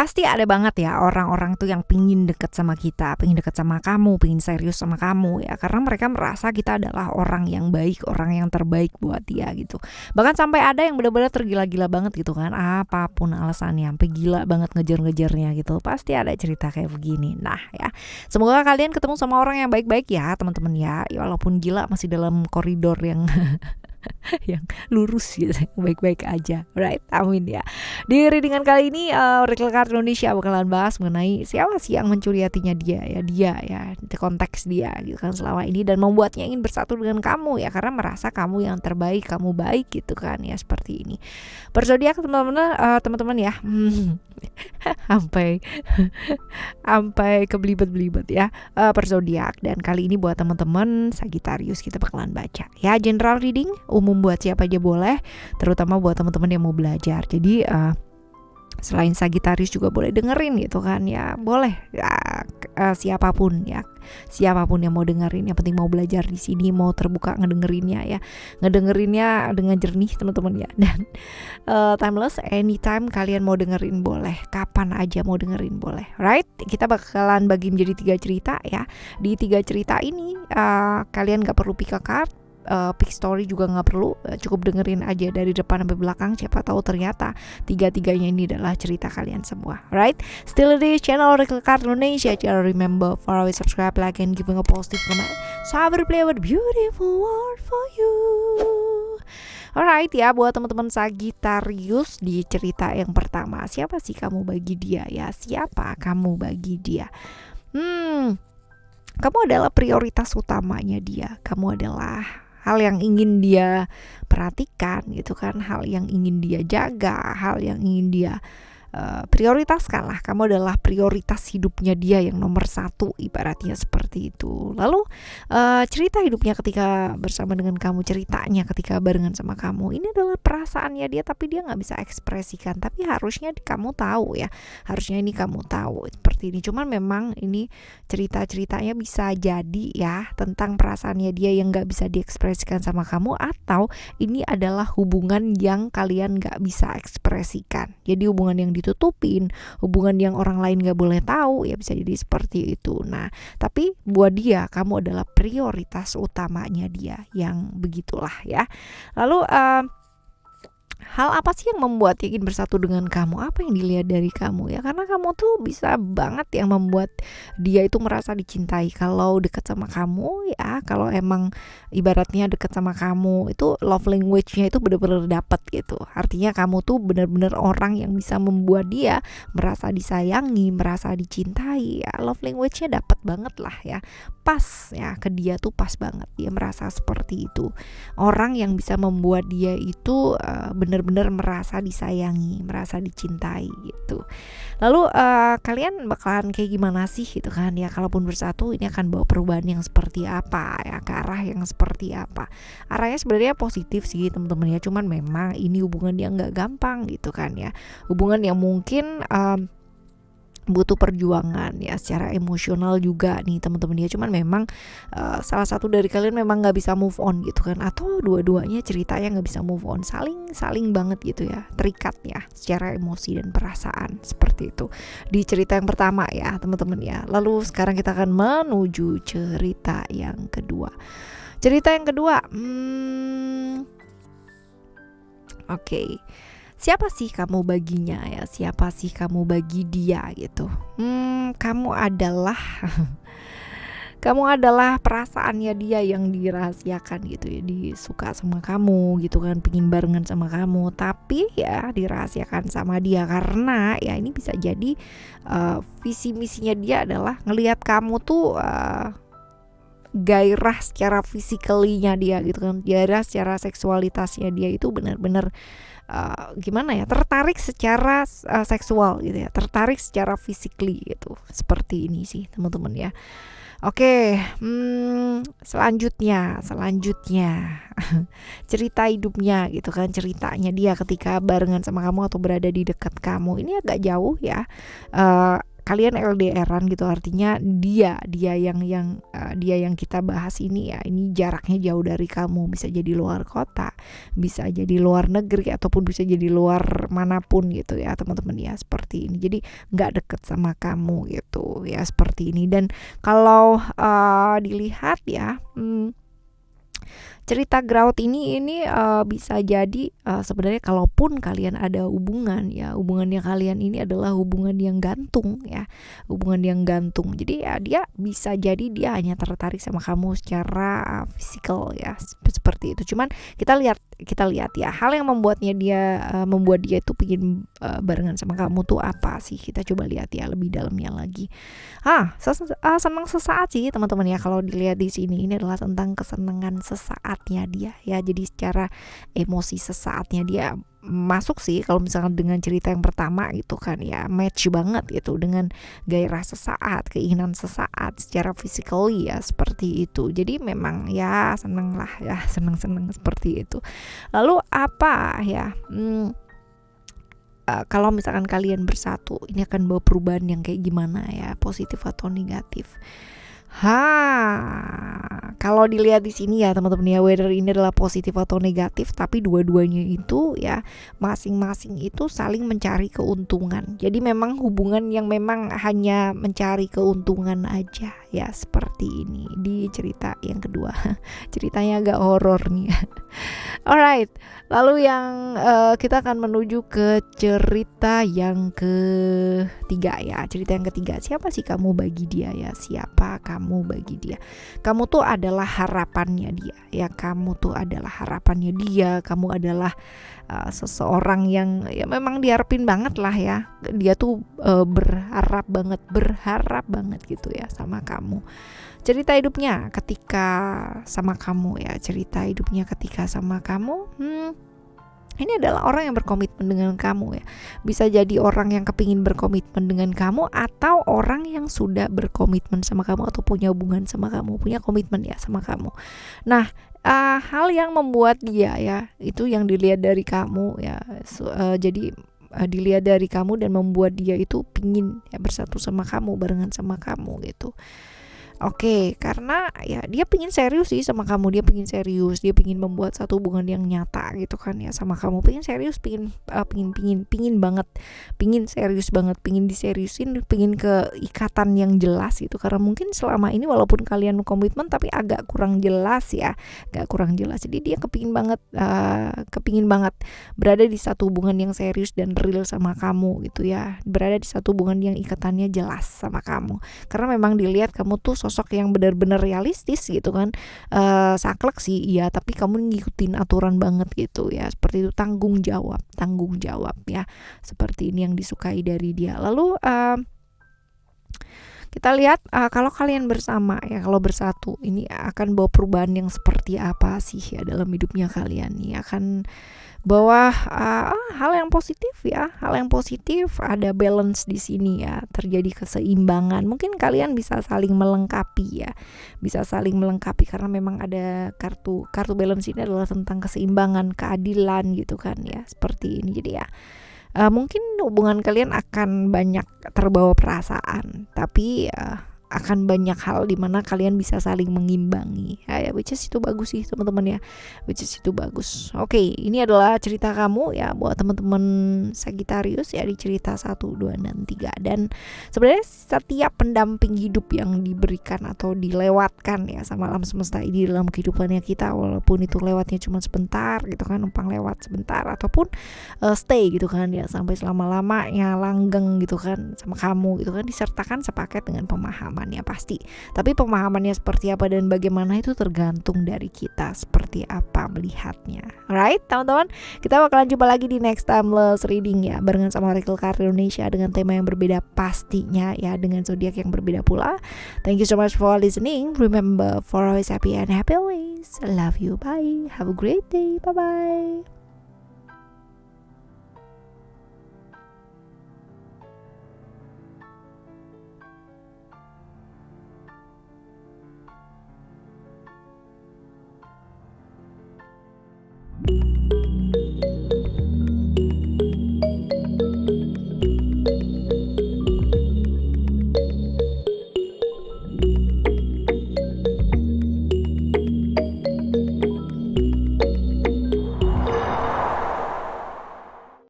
Pasti ada banget ya orang-orang tuh yang pingin deket sama kita, pingin deket sama kamu, pingin serius sama kamu ya, karena mereka merasa kita adalah orang yang baik, orang yang terbaik buat dia gitu. Bahkan sampai ada yang benar-benar tergila-gila banget gitu kan, apapun alasannya, sampai gila banget ngejar-ngejarnya gitu. Pasti ada cerita kayak begini. Nah ya, semoga kalian ketemu sama orang yang baik-baik ya teman-teman ya. Walaupun gila masih dalam koridor yang yang lurus gitu, baik-baik aja, right? Amin ya. Di readingan kali ini Oracle Card Indonesia bakalan bahas mengenai siapa sih yang mencuri hatinya dia ya, konteks dia gitu kan selama ini, dan membuatnya ingin bersatu dengan kamu ya, karena merasa kamu yang terbaik, kamu baik gitu kan ya, seperti ini. Berzodiak teman-teman ya, sampai kebelibet-belibet ya, berzodiak. Dan kali ini buat teman-teman Sagittarius kita bakalan baca ya, general reading umum buat siapa aja boleh, terutama buat teman-teman yang mau belajar. Jadi selain Sagittarius juga boleh dengerin gitu kan ya, boleh ya, siapapun yang mau dengerin, yang penting mau belajar di sini, mau terbuka ngedengerinnya dengan jernih teman-teman ya. Dan timeless, anytime kalian mau dengerin boleh, kapan aja mau dengerin boleh, right? Kita bakalan bagi menjadi 3 cerita ya. Di 3 cerita ini kalian gak perlu pick a card, pick story juga nggak perlu, cukup dengerin aja dari depan sampai belakang. Siapa tahu ternyata 3-tiganya ini adalah cerita kalian semua, right? Still di channel Oracle Card Indonesia. Jangan remember for always subscribe, like, and giving a positive comment. So I will play with beautiful word for you. Alright ya, buat teman-teman Sagittarius, di cerita yang pertama, siapa sih kamu bagi dia ya? Siapa kamu bagi dia? Kamu adalah prioritas utamanya dia. Kamu adalah hal yang ingin dia perhatikan gitu kan, hal yang ingin dia jaga, hal yang ingin dia prioritaskan lah. Kamu adalah prioritas hidupnya dia yang nomor 1, ibaratnya seperti itu. Lalu cerita hidupnya ketika bersama dengan kamu, ceritanya ketika barengan sama kamu, ini adalah perasaannya dia, tapi dia gak bisa ekspresikan. Tapi harusnya kamu tahu ya, harusnya ini kamu tahu seperti ini. Cuman memang ini cerita-ceritanya bisa jadi ya tentang perasaannya dia yang gak bisa diekspresikan sama kamu, atau ini adalah hubungan yang kalian gak bisa ekspresikan. Jadi hubungan yang ditutupin, hubungan yang orang lain gak boleh tahu ya, bisa jadi seperti itu. Nah, tapi buat dia kamu adalah prioritas utamanya dia, yang begitulah ya. Lalu hal apa sih yang membuat dia ingin bersatu dengan kamu? Apa yang dilihat dari kamu ya? Karena kamu tuh bisa banget yang membuat dia itu merasa dicintai kalau dekat sama kamu ya. Kalau emang ibaratnya dekat sama kamu itu love language-nya itu benar-benar dapat gitu. Artinya kamu tuh benar-benar orang yang bisa membuat dia merasa disayangi, merasa dicintai ya. Love language-nya dapat banget lah ya. Pas ya, ke dia tuh pas banget. Dia merasa seperti itu. Orang yang bisa membuat dia itu benar-benar merasa disayangi, merasa dicintai gitu. Lalu kalian bakalan kayak gimana sih gitu kan ya, kalaupun bersatu ini akan bawa perubahan yang seperti apa ya, ke arah yang seperti apa. Arahnya sebenarnya positif sih teman-teman ya, cuman memang ini hubungan yang gak gampang gitu kan ya. Hubungan yang mungkin butuh perjuangan ya, secara emosional juga nih teman-teman ya. Cuman memang salah satu dari kalian memang nggak bisa move on gitu kan, atau dua-duanya ceritanya nggak bisa move on, saling banget gitu ya, terikat ya secara emosi dan perasaan, seperti itu di cerita yang pertama ya teman-teman ya. Lalu sekarang kita akan menuju cerita yang kedua. Oke. Siapa sih kamu baginya ya? Siapa sih kamu bagi dia gitu? Kamu adalah perasaannya dia yang dirahasiakan gitu ya. Disuka sama kamu gitu kan, pingin barengan sama kamu, tapi ya dirahasiakan sama dia karena ya ini bisa jadi visi misinya dia adalah ngelihat kamu tuh gairah secara fisikalinya dia gitu kan, gairah secara seksualitasnya dia itu benar-benar gimana ya, tertarik secara seksual gitu ya, tertarik secara physically gitu, seperti ini sih teman-teman ya. Oke, selanjutnya cerita hidupnya gitu kan, ceritanya dia ketika barengan sama kamu atau berada di dekat kamu, ini agak jauh ya. kalian LDRan gitu, artinya dia yang kita bahas ini ya, ini jaraknya jauh dari kamu, bisa jadi luar kota, bisa jadi luar negeri, ataupun bisa jadi luar manapun gitu ya teman-teman ya, seperti ini. Jadi nggak deket sama kamu gitu ya, seperti ini. Dan kalau dilihat ya, cerita grout ini bisa jadi sebenarnya kalaupun kalian ada hubungan ya, hubungannya kalian ini adalah hubungan yang gantung ya, hubungan yang gantung. Jadi ya dia bisa jadi dia hanya tertarik sama kamu secara fisikal ya, seperti itu. Cuman kita lihat ya, hal yang membuat dia itu pingin barengan sama kamu tuh apa sih? Kita coba lihat ya lebih dalamnya lagi. Senang sesaat sih teman-teman ya, kalau dilihat di sini ini adalah tentang kesenangan sesaatnya dia ya. Jadi secara emosi sesaatnya dia masuk sih kalau misalkan dengan cerita yang pertama gitu kan ya, match banget itu dengan gairah sesaat, keinginan sesaat secara physically ya, seperti itu. Jadi memang ya seneng lah ya, seneng seperti itu. Lalu apa ya, kalau misalkan kalian bersatu, ini akan bawa perubahan yang kayak gimana ya, positif atau negatif? Kalau dilihat di sini ya teman-teman ya, whether ini adalah positif atau negatif, tapi dua-duanya itu ya masing-masing itu saling mencari keuntungan. Jadi memang hubungan yang memang hanya mencari keuntungan aja ya, seperti ini di cerita yang kedua. Ceritanya agak horor nih. Alright, lalu yang kita akan menuju ke cerita yang ketiga ya. Cerita yang ketiga, siapa sih kamu bagi dia ya? Siapa kamu bagi dia? Kamu tuh adalah harapannya dia ya. Kamu tuh adalah harapannya dia. Kamu adalah seseorang yang ya memang diharapin banget lah ya. Dia tuh berharap banget gitu ya sama kamu. Cerita hidupnya ketika sama kamu ya, cerita hidupnya ketika sama kamu. Ini adalah orang yang berkomitmen dengan kamu ya. Bisa jadi orang yang kepingin berkomitmen dengan kamu, atau orang yang sudah berkomitmen sama kamu atau punya hubungan sama kamu, punya komitmen ya sama kamu. Nah, hal yang membuat dia ya, itu yang dilihat dari kamu ya. Jadi dilihat dari kamu dan membuat dia itu pingin ya bersatu sama kamu, barengan sama kamu gitu. Oke, karena ya dia pingin serius sih sama kamu, dia pingin membuat satu hubungan yang nyata gitu kan ya sama kamu, pingin serius, pingin banget, pingin serius banget, pingin diseriusin, pingin ke ikatan yang jelas gitu. Karena mungkin selama ini walaupun kalian komitmen tapi agak kurang jelas ya, jadi dia kepingin banget berada di satu hubungan yang serius dan real sama kamu gitu ya, berada di satu hubungan yang ikatannya jelas sama kamu. Karena memang dilihat kamu tuh sosok yang benar-benar realistis gitu kan, saklek sih iya, tapi kamu ngikutin aturan banget gitu ya, seperti itu, tanggung jawab ya, seperti ini yang disukai dari dia. Lalu kita lihat kalau kalian bersama ya, kalau bersatu, ini akan bawa perubahan yang seperti apa sih ya dalam hidupnya kalian nih, akan bawa hal yang positif ya, ada balance di sini ya, terjadi keseimbangan. Mungkin kalian bisa saling melengkapi karena memang ada kartu balance ini adalah tentang keseimbangan, keadilan gitu kan ya, seperti ini. Jadi ya mungkin hubungan kalian akan banyak terbawa perasaan, tapi akan banyak hal di mana kalian bisa saling mengimbangi ya, which is itu bagus sih teman-teman ya, Oke, ini adalah cerita kamu ya buat teman-teman Sagittarius ya, di cerita 1, 2, dan 3. Dan sebenarnya setiap pendamping hidup yang diberikan atau dilewatkan ya sama alam semesta ini dalam kehidupannya kita, walaupun itu lewatnya cuma sebentar gitu kan, numpang lewat sebentar, ataupun stay gitu kan ya sampai selama-lamanya, langgeng gitu kan sama kamu gitu kan, disertakan sepaket dengan pemahaman ya pasti. Tapi pemahamannya seperti apa dan bagaimana itu tergantung dari kita seperti apa melihatnya. Alright teman-teman, kita bakalan jumpa lagi di next timeless reading ya, barengan sama Oracle Card Indonesia dengan tema yang berbeda pastinya ya, dengan zodiak yang berbeda pula. Thank you so much for listening. Remember, for always happy and happy always. I love you. Bye. Have a great day. Bye bye.